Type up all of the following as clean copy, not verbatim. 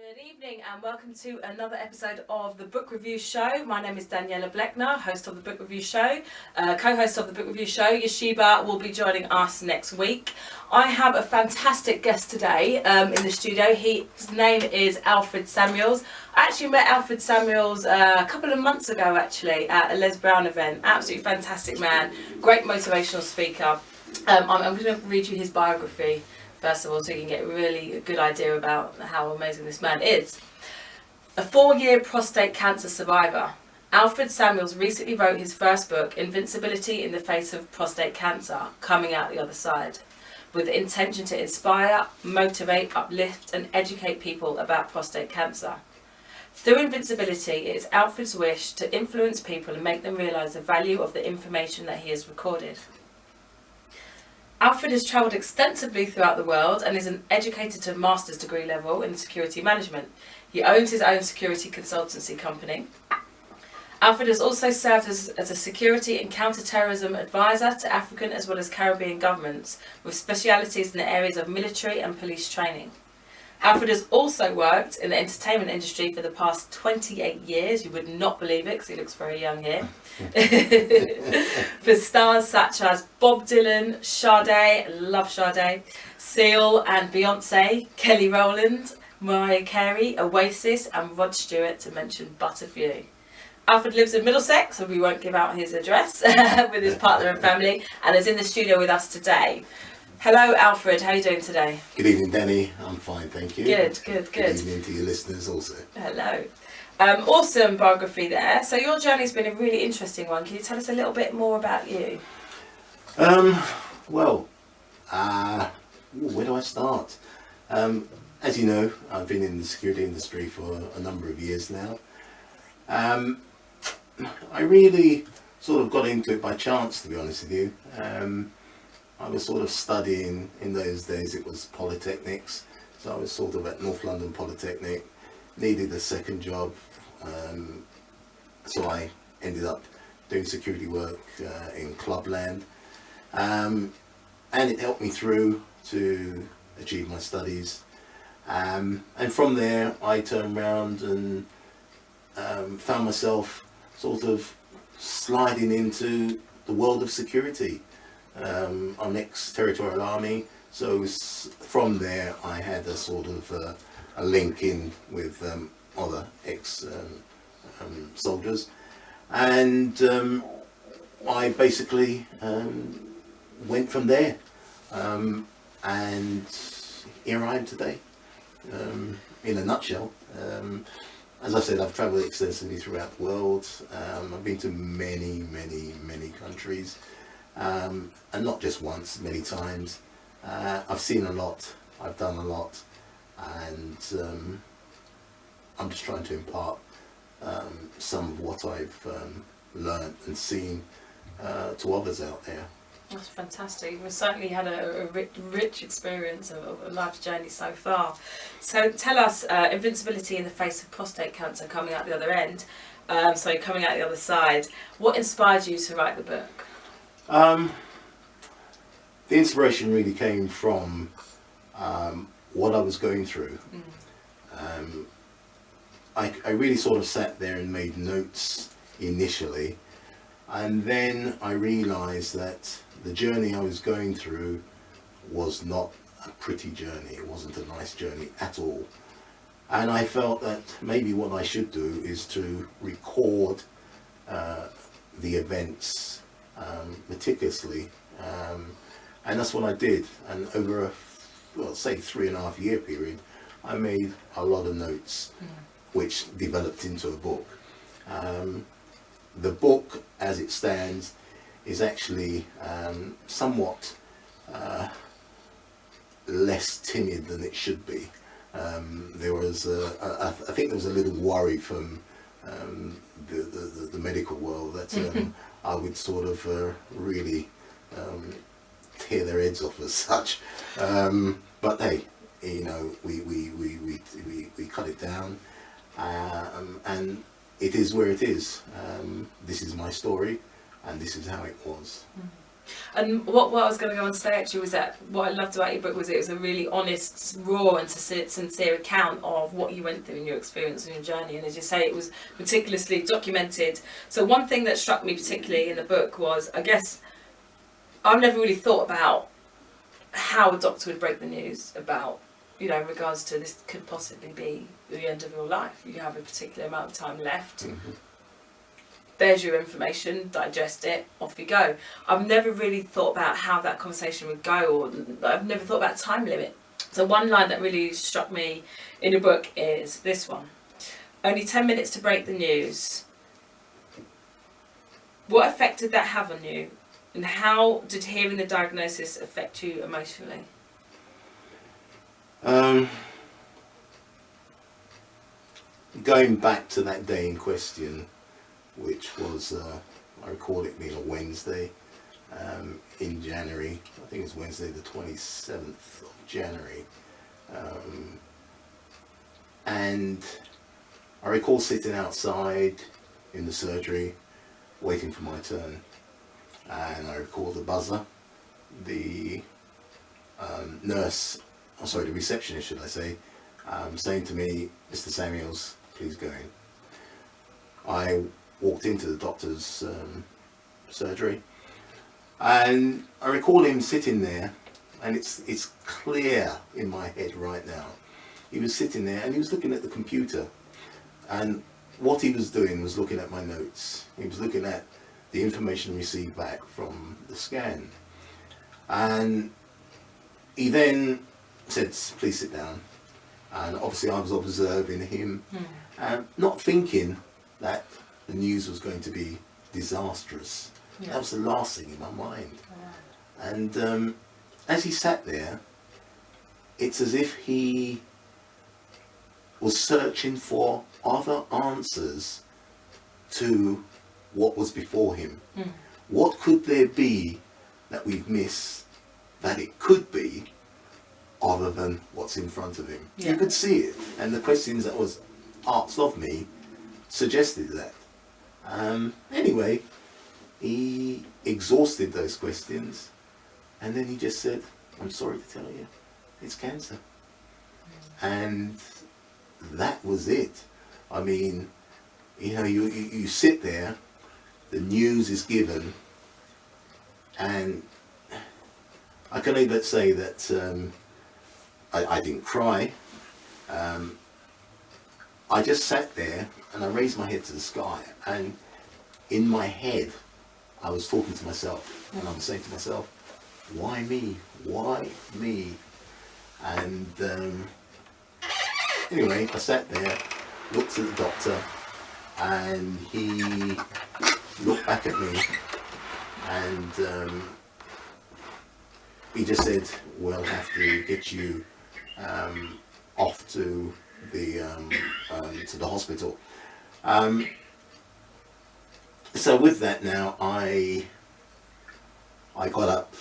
Good evening and welcome to another episode of the Book Review Show. My name is Daniela Bleckner, host of the Book Review Show. Co-host of the Book Review Show, Yeshiba, will be joining us next week. I have a fantastic guest today in the studio. His name is Alfred Samuels. I actually met Alfred Samuels a couple of months ago actually at a Les Brown event. Absolutely fantastic man, great motivational speaker. I'm going to read you his biography first of all, so you can get really a good idea about how amazing this man is. A 4-year prostate cancer survivor, Alfred Samuels recently wrote his first book, Invincibility in the Face of Prostate Cancer, Coming Out the Other Side, with the intention to inspire, motivate, uplift and educate people about prostate cancer. Through Invincibility, it is Alfred's wish to influence people and make them realise the value of the information that he has recorded. Alfred has travelled extensively throughout the world and is educated to master's degree level in security management. He owns his own security consultancy company. Alfred has also served as a security and counter-terrorism advisor to African as well as Caribbean governments, with specialities in the areas of military and police training. Alfred has also worked in the entertainment industry for the past 28 years. You would not believe it because he looks very young here. For stars such as Bob Dylan, Sade, love Sade, Seal and Beyonce, Kelly Rowland, Mariah Carey, Oasis and Rod Stewart, to mention but a few. Alfred lives in Middlesex, so we won't give out his address, with his partner and family, and is in the studio with us today. Hello Alfred, how are you doing today? Good evening Danny, I'm fine thank you. Good. Good evening to your listeners also. Hello. Awesome biography there. So your journey's been a really interesting one. Can you tell us a little bit more about you? Where do I start? As you know, I've been in the security industry for a number of years now. I really sort of got into it by chance, to be honest with you. I was sort of studying, in those days it was polytechnics, so I was sort of at North London Polytechnic, needed a second job, so I ended up doing security work in Clubland, and it helped me through to achieve my studies, and from there I turned around and found myself sort of sliding into the world of security. I'm ex-territorial army, so from there I had a sort of a link in with other ex-soldiers, and I basically went from there, and here I am today, in a nutshell. As I said, I've travelled extensively throughout the world. I've been to many countries. And not just once, many times. I've seen a lot, I've done a lot, and I'm just trying to impart some of what I've learned and seen to others out there. That's fantastic. We've certainly had a rich experience of a life journey so far. So tell us, Invincibility in the Face of Prostate Cancer, coming out the other end, coming out the other side, what inspired you to write the book? The inspiration really came from what I was going through. I really sort of sat there and made notes initially, and then I realised that the journey I was going through was not a pretty journey. It wasn't a nice journey at all, and I felt that maybe what I should do is to record the events meticulously, and that's what I did, and over a say 3.5 year period I made a lot of notes, which developed into a book. The book as it stands is actually somewhat less timid than it should be. There was I think there was a little worry from the medical world that I would sort of really tear their heads off as such, but hey, you know, we cut it down, and it is where it is. This is my story, and this is how it was. And what I was going to go on to say actually was that what I loved about your book was it was a really honest, raw and sincere account of what you went through in your experience and your journey. And as you say, it was meticulously documented. So one thing that struck me particularly in the book was, I guess, I've never really thought about how a doctor would break the news about, you know, in regards to this could possibly be the end of your life. You have a particular amount of time left. Mm-hmm. There's your information, digest it, off you go. I've never really thought about how that conversation would go, or I've never thought about time limit. So one line that really struck me in the book is this one. Only 10 minutes to break the news. What effect did that have on you? And how did hearing the diagnosis affect you emotionally? Going back to that day in question, which was, I recall it being a Wednesday in January. I think it was Wednesday the 27th of January. And I recall sitting outside in the surgery waiting for my turn. And I recall the buzzer, the nurse, the receptionist should I say, saying to me, "Mr. Samuels, please go in." I walked into the doctor's surgery, and I recall him sitting there, and it's clear in my head right now. He was sitting there and he was looking at the computer, and what he was doing was looking at my notes. He was looking at the information received back from the scan, and he then said, "Please sit down." And obviously I was observing him, not thinking that the news was going to be disastrous. Yeah. That was the last thing in my mind. And as he sat there, it's as if he was searching for other answers to what was before him. What could there be that we've missed that it could be other than what's in front of him? Yeah. You could see it, and the questions that was asked of me suggested that. Anyway, he exhausted those questions, and then he just said, "I'm sorry to tell you, it's cancer." And that was it. I mean, you know, you sit there, the news is given, and I can only but say that I didn't cry. I just sat there and I raised my head to the sky, and in my head I was talking to myself, and I was saying to myself, "Why me? Why me?" And anyway, I sat there, looked at the doctor, and he looked back at me, and he just said, "We'll have to get you off to the hospital." So with that now, I got up.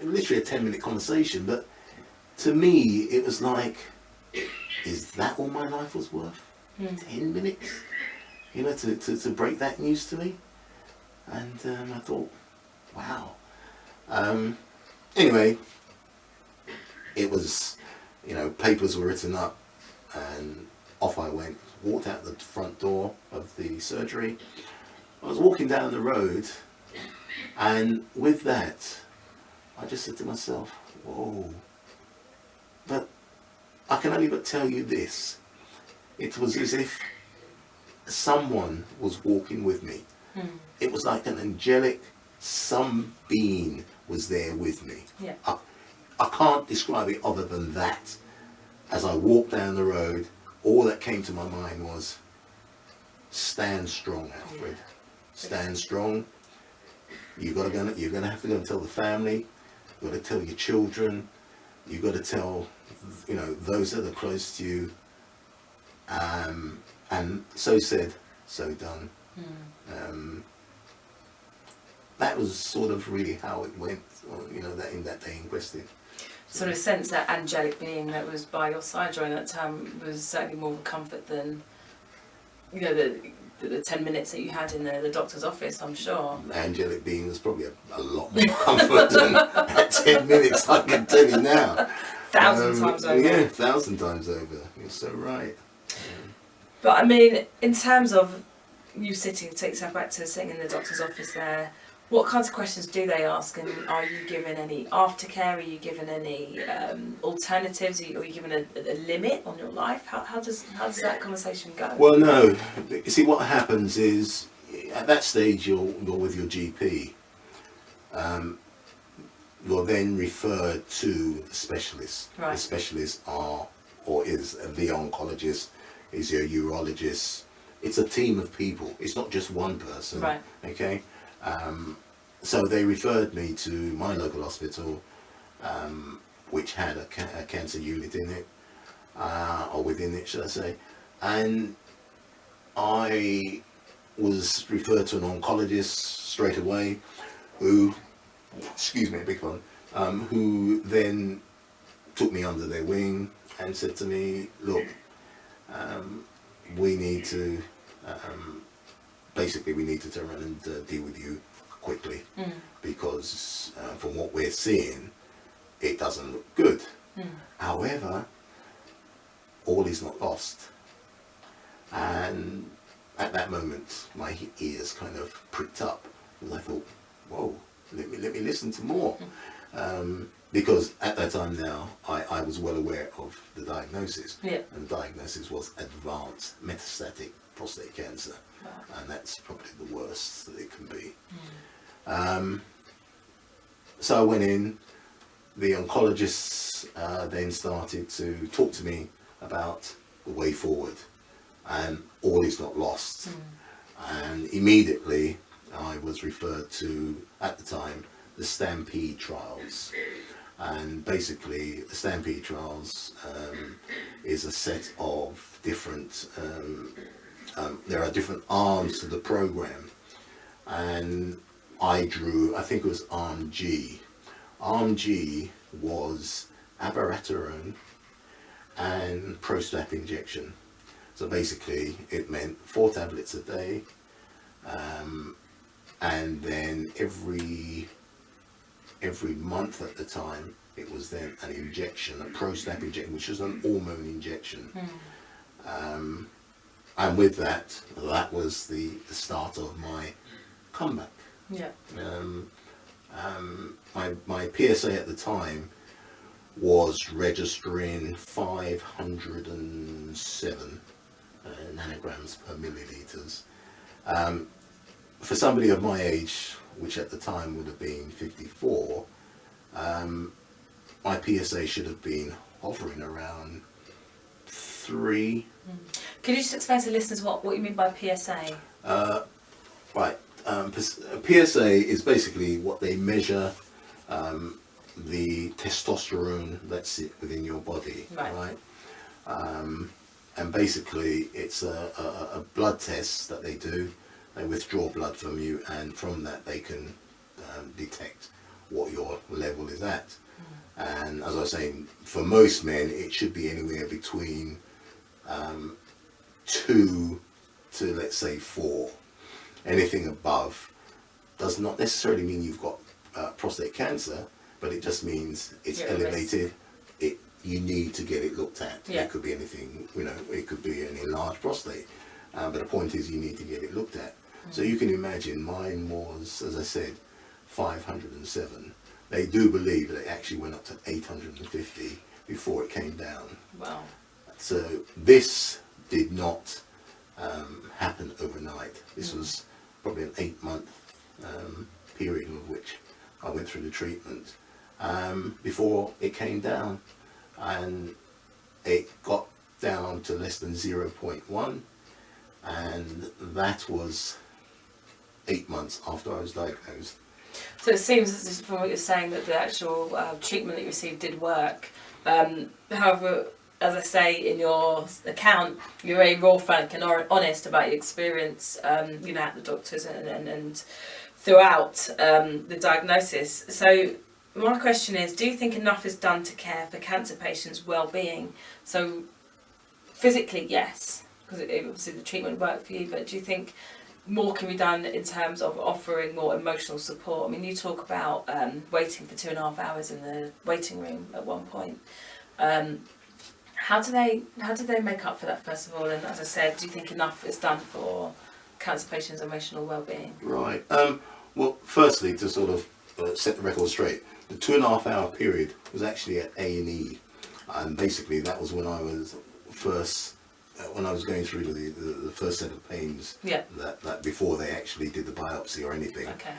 Literally a 10-minute conversation, but to me it was like, is that all my life was worth? 10 minutes, you know, to break that news to me. And I thought, wow. Anyway, it was, you know, papers were written up, and off I went. Walked out the front door of the surgery. I was walking down the road, and with that, I just said to myself, whoa. But I can only but tell you this. It was as if someone was walking with me. It was like an angelic, some being was there with me. Yeah. I can't describe it other than that. As I walked down the road, all that came to my mind was, stand strong, Alfred. Stand strong. You're gonna have to go and tell the family. You've got to tell your children. You've got to tell, you know, those that are close to you. And so said, so done. That was sort of really how it went, you know, that in that day in question. Sort of sense that angelic being that was by your side during that time was certainly more of a comfort than, you know, the 10 minutes that you had in the doctor's office, I'm sure. Angelic being was probably a lot more comfort than that 10 minutes, I can tell you now. 1,000 times over. Yeah, 1,000 times over. You're so right. But I mean, in terms of you take yourself back to sitting in the doctor's office there, what kinds of questions do they ask, and are you given any aftercare? Are you given any alternatives? Are you given a limit on your life? How does that conversation go? Well, no. You see, what happens is, at that stage, you're with your GP. You're then referred to the specialists. Right. The specialists is the oncologist, is your urologist. It's a team of people. It's not just one person. Right. Okay. So they referred me to my local hospital, which had a cancer unit in it, or within it, should I say. And I was referred to an oncologist straight away, who, excuse me, big one, who then took me under their wing and said to me, look, we need to, basically we need to turn around and deal with you quickly, because from what we're seeing, it doesn't look good. However, all is not lost. And at that moment, my ears kind of pricked up, and I thought, whoa, let me listen to more. Because at that time now, I was well aware of the diagnosis. Yeah. And the diagnosis was advanced metastatic prostate cancer. Wow. And that's probably the worst that it can be. So I went in. The oncologists then started to talk to me about the way forward, and all is not lost. And immediately I was referred to, at the time, the STAMPEDE trials. And basically the STAMPEDE trials is a set of different, there are different arms to the program, and I think it was Arm G. Arm G was abiraterone and Prostap injection. So basically it meant 4 tablets a day, and then every month at the time it was then an injection, a Prostap injection, which was an hormone injection. And with that was the start of my comeback. Yeah. My PSA at the time was registering 507 nanograms per milliliters. For somebody of my age, which at the time would have been 54, my PSA should have been hovering around 3. Could you just explain to listeners what you mean by PSA? Right. PSA is basically what they measure the testosterone that's within your body, right? And basically it's a blood test that they do. They withdraw blood from you, and from that they can detect what your level is at. And as I was saying, for most men it should be anywhere between 2 to, let's say, 4. Anything above does not necessarily mean you've got prostate cancer, but it just means it's elevated. You need to get it looked at. Yeah. It could be anything, it could be an enlarged prostate, but the point is you need to get it looked at. So you can imagine mine was, as I said, 507. They do believe that it actually went up to 850 before it came down. Wow. So this did not happen overnight. This was probably an 8-month period of which I went through the treatment before it came down, and it got down to less than 0.1, and that was 8 months after I was diagnosed. So it seems, from what you're saying, that the actual treatment that you received did work. However, as I say in your account, you're very raw, frank and honest about your experience, at the doctors and throughout the diagnosis. So my question is, do you think enough is done to care for cancer patients' well-being? So physically, yes, because obviously the treatment worked for you, but do you think more can be done in terms of offering more emotional support? I mean, you talk about waiting for 2.5 hours in the waiting room at one point. How do they make up for that, first of all? And as I said, do you think enough is done for cancer patients' emotional well-being? Right. Well, firstly, to sort of set the record straight, the 2.5 hour period was actually at A&E, and basically that was when I was going through the first set of pains. Yeah. That before they actually did the biopsy or anything. Okay.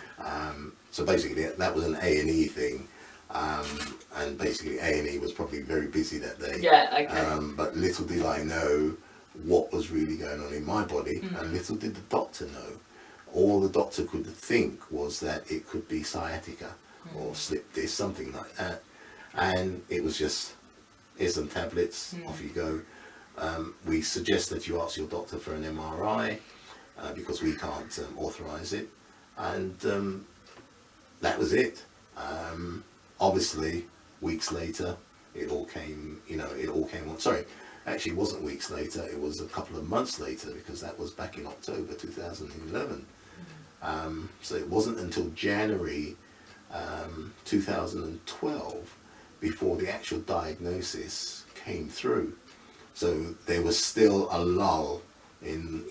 So basically that was an A&E thing, and basically A&E was probably very busy that day. Yeah. Okay. But little did I know what was really going on in my body, and little did the doctor know. All the doctor could think was that it could be sciatica or slip disc, something like that, and it was just, here's some tablets, off you go. We suggest that you ask your doctor for an MRI because we can't authorise it, and that was it. Obviously, weeks later, it all came on. Sorry, actually, it wasn't weeks later. It was a couple of months later, because that was back in October 2011. So it wasn't until January 2012 before the actual diagnosis came through. So there was still a lull in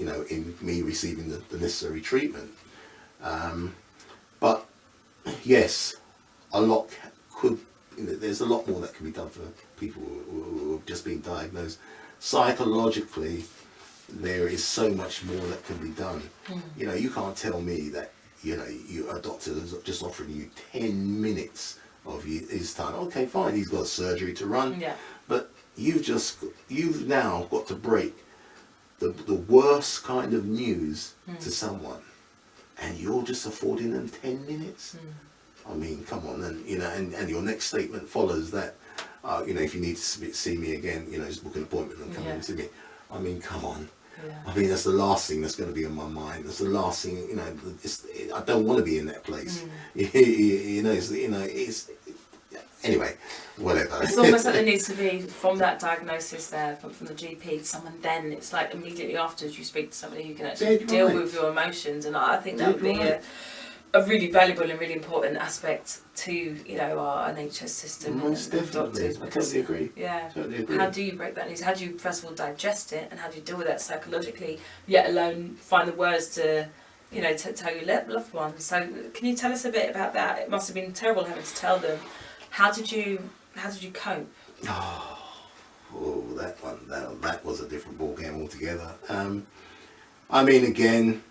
me receiving the necessary treatment. But yes, there's a lot more that can be done for people who have just been diagnosed. Psychologically, there is so much more that can be done. You can't tell me that a doctor is just offering you 10 minutes of his time. Okay, fine, he's got surgery to run. Yeah. But you've now got to break the worst kind of news to someone, and you're just affording them 10 minutes. I mean, come on, and your next statement follows that. If you need to see me again, just book an appointment and come in and see me. I mean, come on. Yeah. I mean, that's the last thing that's going to be on my mind. That's the last thing. I don't want to be in that place. Anyway, whatever. It's almost like there needs to be, from that diagnosis there, from the GP, someone then, it's like immediately afterwards you speak to somebody who can actually deal with your emotions, and I think that would be a really valuable and really important aspect to our NHS system. Most and definitely, doctors. I totally agree. Yeah. Totally agree. How do you break that news? How do you first of all digest it, and how do you deal with that psychologically, yet alone find the words to tell your loved ones? So can you tell us a bit about that? It must have been terrible having to tell them. How did you cope? That was a different ball game altogether. I mean, again,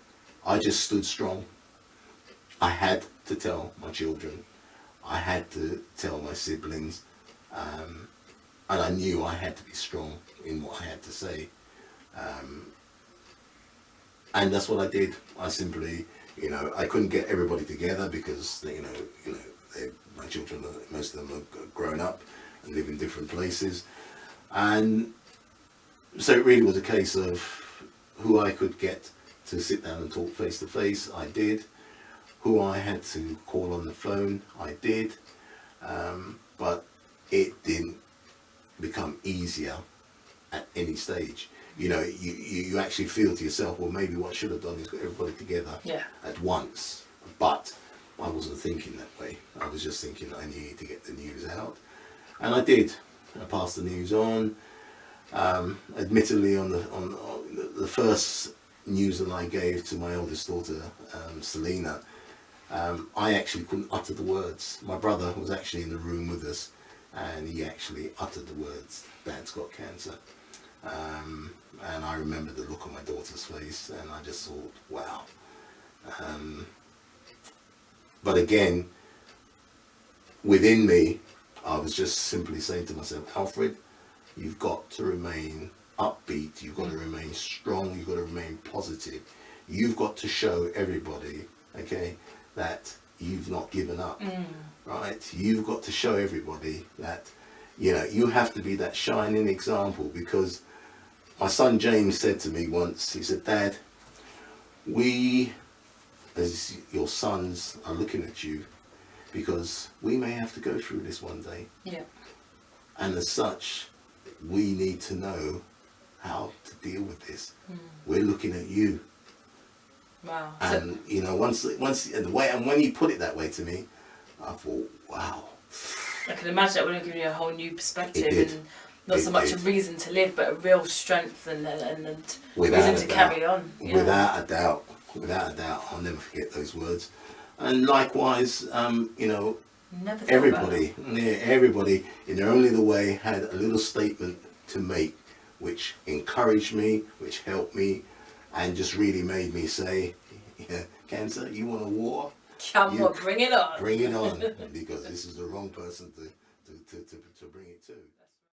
I just stood strong. I had to tell my children. I had to tell my siblings, and I knew I had to be strong in what I had to say. And that's what I did. I simply, I couldn't get everybody together because my children, most of them are grown up and live in different places, and so it really was a case of who I could get to sit down and talk face to face. I did. Who I had to call on the phone, I did, but it didn't become easier at any stage. You actually feel to yourself, well, maybe what I should have done is got everybody together at once, but I wasn't thinking that way. I was just thinking I needed to get the news out, and I did. I passed the news on. Admittedly, on the first news that I gave to my eldest daughter, Selena, I actually couldn't utter the words. My brother was actually in the room with us, and he actually uttered the words, "Dad's got cancer." And I remember the look on my daughter's face, and I just thought, wow. But again, within me, I was just simply saying to myself, Alfred, you've got to remain upbeat, you've got to remain strong, you've got to remain positive. You've got to show everybody, okay, that you've not given up, right? You've got to show everybody that, you have to be that shining example, because my son James said to me once, he said, "Dad, we, as your sons, are looking at you because we may have to go through this one day. Yeah. And as such, we need to know how to deal with this. We're looking at you. Wow. And you know, once the way, and when you put it that way to me, I thought, wow. I can imagine that would have given you a whole new perspective, It did. and not so It much did. a reason to live, but a real strength and Without reason a to doubt. carry on. Yeah. Without a doubt, I'll never forget those words. And likewise, you know, Never thought about it. everybody in their own little way had a little statement to make, which encouraged me, which helped me, and just really made me say, yeah, Cancer, you want a war? Come on, bring it on. Bring it on, because this is the wrong person to bring it to.